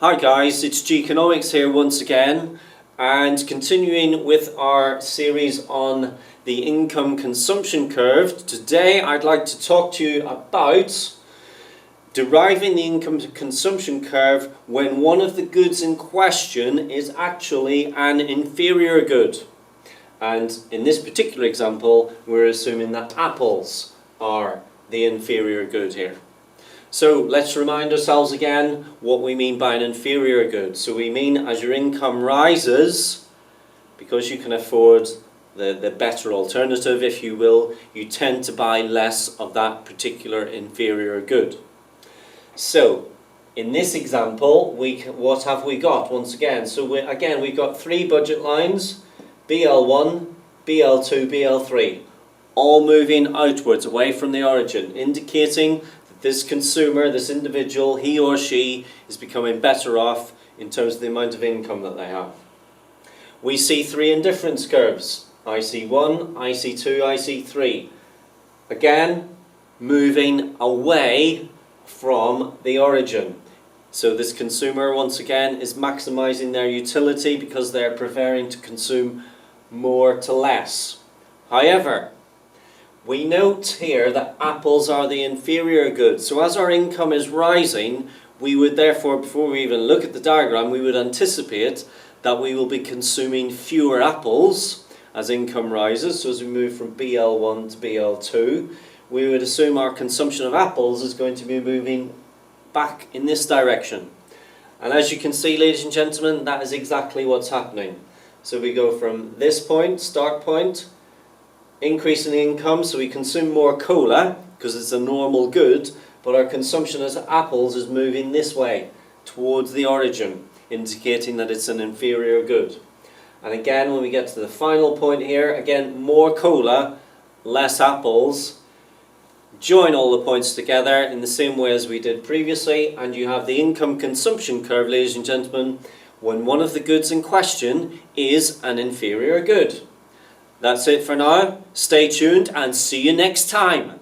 Hi guys, it's G-Economics here once again, and continuing with our series on the income consumption curve. Today I'd like to talk to you about deriving the income consumption curve when one of the goods in question is actually an inferior good. And in this particular example, we're assuming that apples are the inferior good here. So let's remind ourselves again what we mean by an inferior good. So we mean as your income rises, because you can afford the better alternative, if you will, you tend to buy less of that particular inferior good. So in this example, what have we got once again? So we've got three budget lines, BL1, BL2, BL3, all moving outwards away from the origin, indicating this consumer, this individual, he or she is becoming better off in terms of the amount of income that they have. We see three indifference curves, IC1, IC2, IC3. Again, moving away from the origin. So this consumer, once again, is maximizing their utility because they're preferring to consume more to less. However, we note here that apples are the inferior good. So as our income is rising, we would therefore, before we even look at the diagram, we would anticipate that we will be consuming fewer apples as income rises. So as we move from BL1 to BL2, we would assume our consumption of apples is going to be moving back in this direction. And as you can see, ladies and gentlemen, that is exactly what's happening. So we go from this point, start point, increase in income, so we consume more cola because it's a normal good, but our consumption of apples is moving this way towards the origin, indicating that it's an inferior good. And again, when we get to the final point here, again, more cola, less apples. Join all the points together in the same way as we did previously, and you have the income consumption curve, ladies and gentlemen, when one of the goods in question is an inferior good. That's it for now. Stay tuned and see you next time.